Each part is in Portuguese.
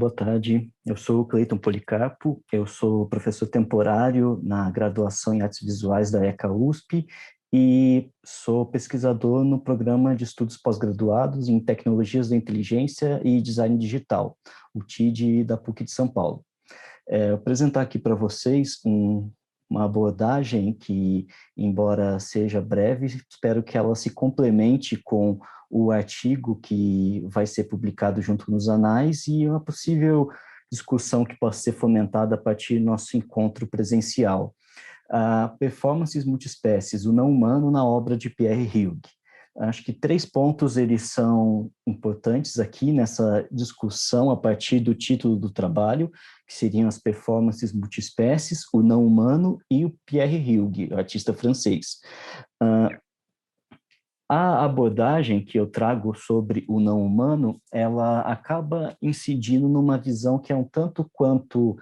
boa tarde. Eu sou o Cleiton Policarpo, eu sou professor temporário na graduação em Artes Visuais da ECA USP e sou pesquisador no programa de estudos pós-graduados em Tecnologias da Inteligência e Design Digital, o TID da PUC de São Paulo. Eu vou apresentar aqui para vocês uma abordagem que, embora seja breve, espero que ela se complemente com o artigo que vai ser publicado junto nos anais e uma possível discussão que possa ser fomentada a partir do nosso encontro presencial. Performances multiespécies, o não humano na obra de Pierre Hughes. Acho que 3 pontos eles são importantes aqui nessa discussão a partir do título do trabalho, que seriam as performances multiespécies, o não humano e o Pierre Hughes, o artista francês. A abordagem que eu trago sobre o não humano, ela acaba incidindo numa visão que é um tanto quanto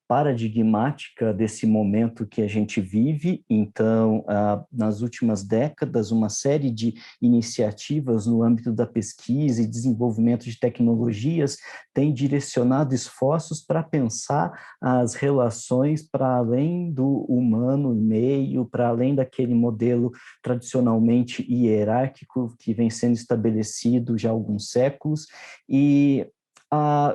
paradigmática desse momento que a gente vive. Então, nas últimas décadas, uma série de iniciativas no âmbito da pesquisa e desenvolvimento de tecnologias tem direcionado esforços para pensar as relações para além do humano meio, para além daquele modelo tradicionalmente hierárquico que vem sendo estabelecido já há alguns séculos. E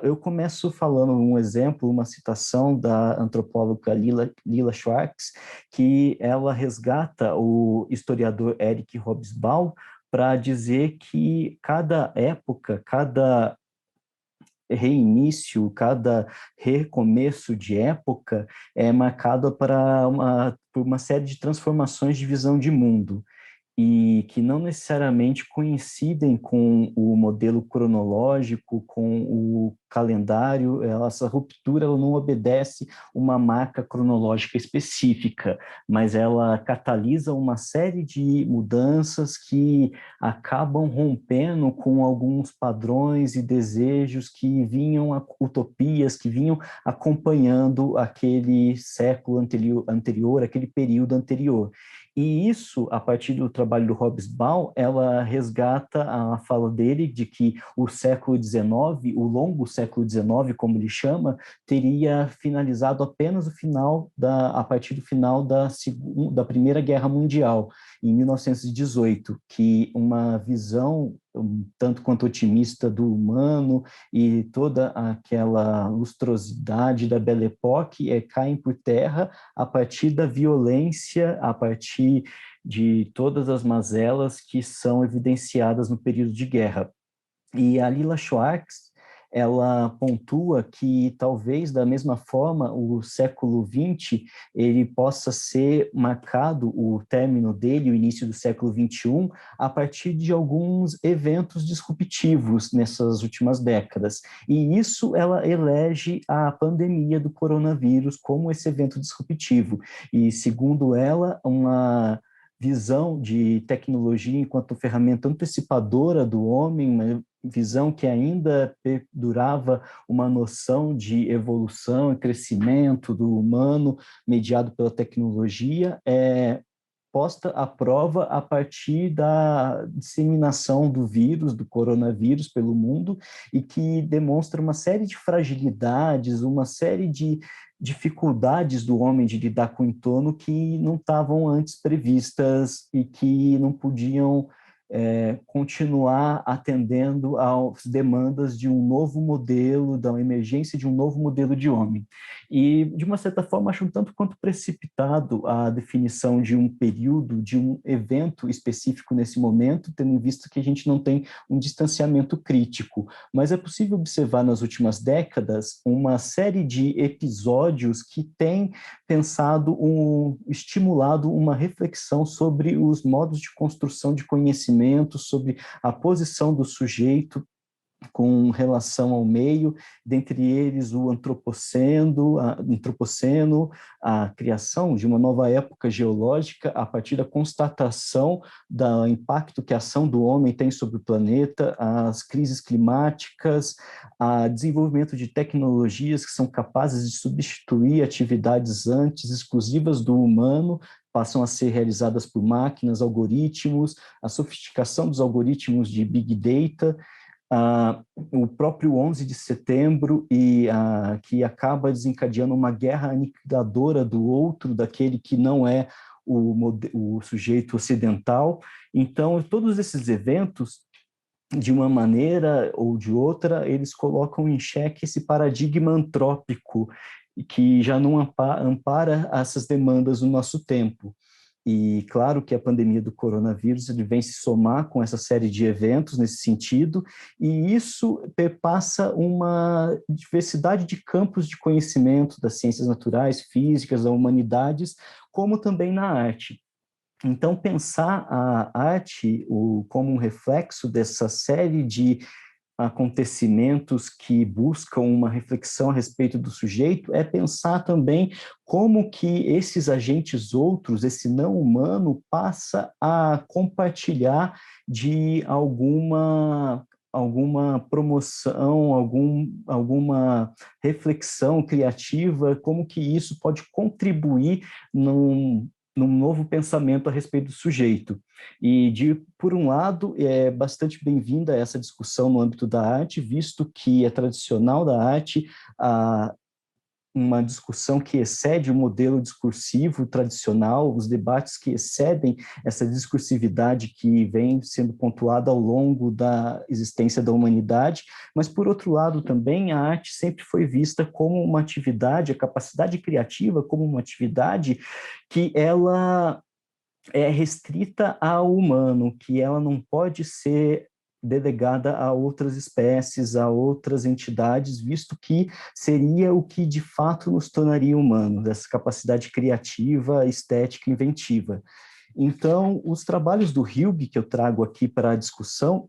eu começo falando um exemplo, uma citação da antropóloga Lila Schwartz, que ela resgata o historiador Eric Hobsbawm para dizer que cada época, cada reinício, cada recomeço de época é marcado por uma série de transformações de visão de mundo, e que não necessariamente coincidem com o modelo cronológico, com o calendário. Essa ruptura ela não obedece uma marca cronológica específica, mas ela catalisa uma série de mudanças que acabam rompendo com alguns padrões e desejos que vinham, utopias que vinham acompanhando aquele século anterior, aquele período anterior. E isso, a partir do trabalho do Hobsbawm, ela resgata a fala dele de que o século XIX, o longo século XIX, como ele chama, teria finalizado apenas a partir do final da Primeira Guerra Mundial, em 1918, que uma visão tanto quanto otimista do humano e toda aquela lustrosidade da Belle Époque caem por terra a partir da violência, a partir de todas as mazelas que são evidenciadas no período de guerra. E a Lila Schwartz, ela pontua que talvez da mesma forma o século XX ele possa ser marcado, o término dele, o início do século XXI, a partir de alguns eventos disruptivos nessas últimas décadas. E isso ela elege a pandemia do coronavírus como esse evento disruptivo. E segundo ela, uma visão de tecnologia enquanto ferramenta antecipadora do homem, uma visão que ainda perdurava uma noção de evolução e crescimento do humano mediado pela tecnologia, posta à prova a partir da disseminação do vírus, do coronavírus pelo mundo, e que demonstra uma série de fragilidades, uma série de dificuldades do homem de lidar com o entorno que não estavam antes previstas e que não podiam continuar atendendo às demandas de um novo modelo, da emergência de um novo modelo de homem. E, de uma certa forma, acho um tanto quanto precipitado a definição de um período, de um evento específico nesse momento, tendo em vista que a gente não tem um distanciamento crítico. Mas é possível observar nas últimas décadas uma série de episódios que têm estimulado uma reflexão sobre os modos de construção de conhecimento, sobre a posição do sujeito com relação ao meio, dentre eles o antropoceno, a criação de uma nova época geológica a partir da constatação do impacto que a ação do homem tem sobre o planeta, as crises climáticas, o desenvolvimento de tecnologias que são capazes de substituir atividades antes exclusivas do humano, passam a ser realizadas por máquinas, algoritmos, a sofisticação dos algoritmos de Big Data, o próprio 11 de setembro, que acaba desencadeando uma guerra aniquiladora do outro, daquele que não é o sujeito ocidental. Então, todos esses eventos, de uma maneira ou de outra, eles colocam em xeque esse paradigma antrópico, que já não ampara essas demandas no nosso tempo. E claro que a pandemia do coronavírus ele vem se somar com essa série de eventos nesse sentido, e isso perpassa uma diversidade de campos de conhecimento das ciências naturais, físicas, das humanidades, como também na arte. Então, pensar a arte como um reflexo dessa série de acontecimentos que buscam uma reflexão a respeito do sujeito é pensar também como que esses agentes outros, esse não humano, passa a compartilhar de alguma promoção, alguma reflexão criativa, como que isso pode contribuir num novo pensamento a respeito do sujeito. Por um lado, é bastante bem-vinda essa discussão no âmbito da arte, visto que é tradicional da arte uma discussão que excede o modelo discursivo tradicional, os debates que excedem essa discursividade que vem sendo pontuada ao longo da existência da humanidade, mas, por outro lado, também a arte sempre foi vista como uma atividade, a capacidade criativa como uma atividade que ela é restrita ao humano, que ela não pode ser delegada a outras espécies, a outras entidades, visto que seria o que de fato nos tornaria humanos, essa capacidade criativa, estética, inventiva. Então, os trabalhos do Hilg que eu trago aqui para a discussão,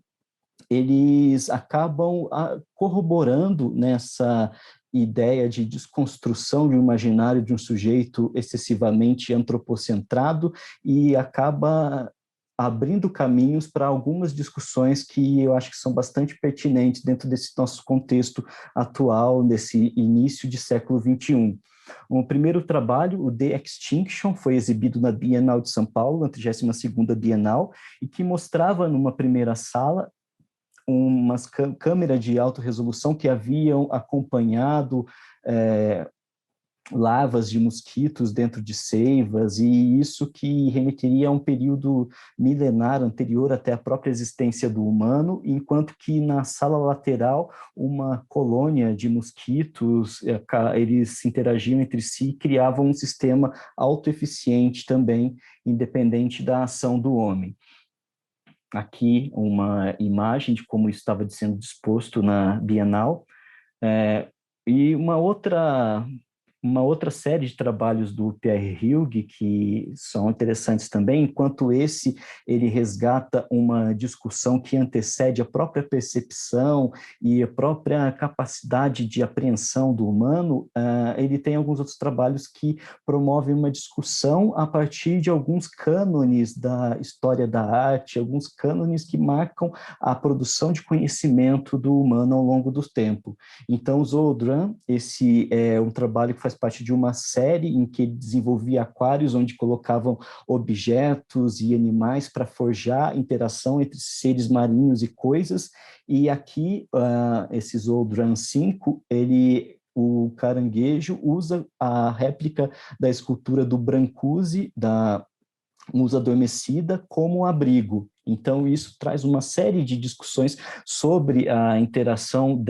eles acabam corroborando nessa ideia de desconstrução de um imaginário de um sujeito excessivamente antropocentrado e acaba abrindo caminhos para algumas discussões que eu acho que são bastante pertinentes dentro desse nosso contexto atual, nesse início de século XXI. O primeiro trabalho, o The Extinction, foi exibido na Bienal de São Paulo, na 32ª Bienal, e que mostrava numa primeira sala umas câmeras de alta resolução que haviam acompanhado larvas de mosquitos dentro de ceivas, e isso que remeteria a um período milenar anterior até a própria existência do humano, enquanto que na sala lateral uma colônia de mosquitos, eles interagiam entre si e criavam um sistema autoeficiente também, independente da ação do homem. Aqui uma imagem de como isso estava sendo disposto na Bienal, e uma outra série de trabalhos do Pierre Hilg que são interessantes também, enquanto ele resgata uma discussão que antecede a própria percepção e a própria capacidade de apreensão do humano, ele tem alguns outros trabalhos que promovem uma discussão a partir de alguns cânones da história da arte, alguns cânones que marcam a produção de conhecimento do humano ao longo do tempo. Então, Zoldran, esse é um trabalho que faz parte de uma série em que ele desenvolvia aquários onde colocavam objetos e animais para forjar interação entre seres marinhos e coisas, e aqui, esse Zoldran 5, o caranguejo usa a réplica da escultura do Brancusi, da Musa Adormecida, como abrigo. Então, isso traz uma série de discussões sobre a interação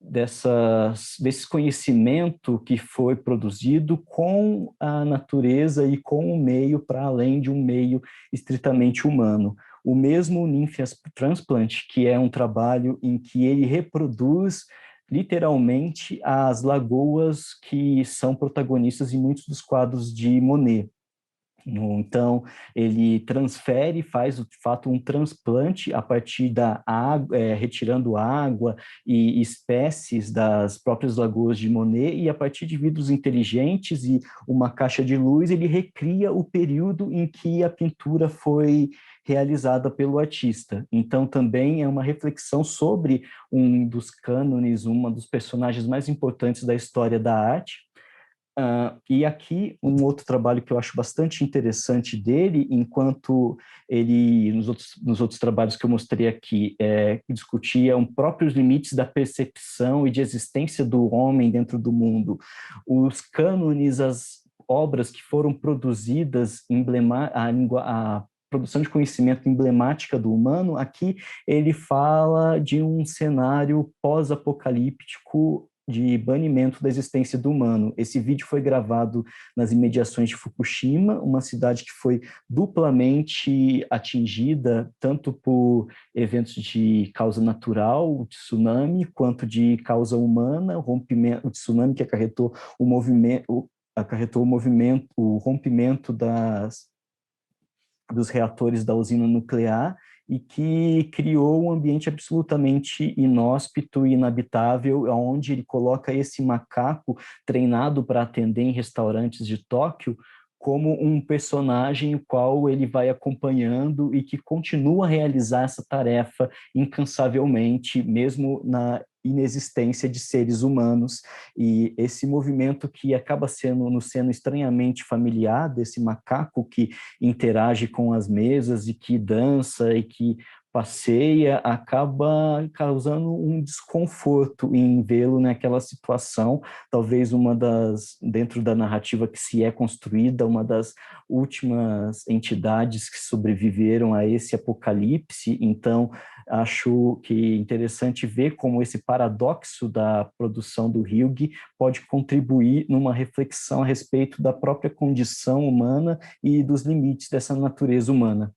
desse conhecimento que foi produzido com a natureza e com o meio, para além de um meio estritamente humano. O mesmo Nymphaeus Transplant, que é um trabalho em que ele reproduz literalmente as lagoas que são protagonistas em muitos dos quadros de Monet. Então, ele transfere, faz de fato um transplante a partir da água, retirando água e espécies das próprias lagoas de Monet, e a partir de vidros inteligentes e uma caixa de luz, ele recria o período em que a pintura foi realizada pelo artista. Então, também é uma reflexão sobre um dos cânones, uma dos personagens mais importantes da história da arte, E aqui um outro trabalho que eu acho bastante interessante dele, enquanto ele, nos outros trabalhos que eu mostrei aqui, discutia os próprios limites da percepção e de existência do homem dentro do mundo, os cânones, as obras que foram produzidas, a produção de conhecimento emblemática do humano, aqui ele fala de um cenário pós-apocalíptico de banimento da existência do humano. Esse vídeo foi gravado nas imediações de Fukushima, uma cidade que foi duplamente atingida, tanto por eventos de causa natural, o tsunami, quanto de causa humana, o tsunami que o rompimento dos reatores da usina nuclear, e que criou um ambiente absolutamente inóspito e inabitável, onde ele coloca esse macaco treinado para atender em restaurantes de Tóquio como um personagem o qual ele vai acompanhando e que continua a realizar essa tarefa incansavelmente, mesmo na inexistência de seres humanos. E esse movimento que acaba nos sendo estranhamente familiar, desse macaco que interage com as mesas e que dança e que passeia, acaba causando um desconforto em vê-lo naquela situação, talvez dentro da narrativa que se é construída, uma das últimas entidades que sobreviveram a esse apocalipse. Então, acho que é interessante ver como esse paradoxo da produção do Hugh pode contribuir numa reflexão a respeito da própria condição humana e dos limites dessa natureza humana.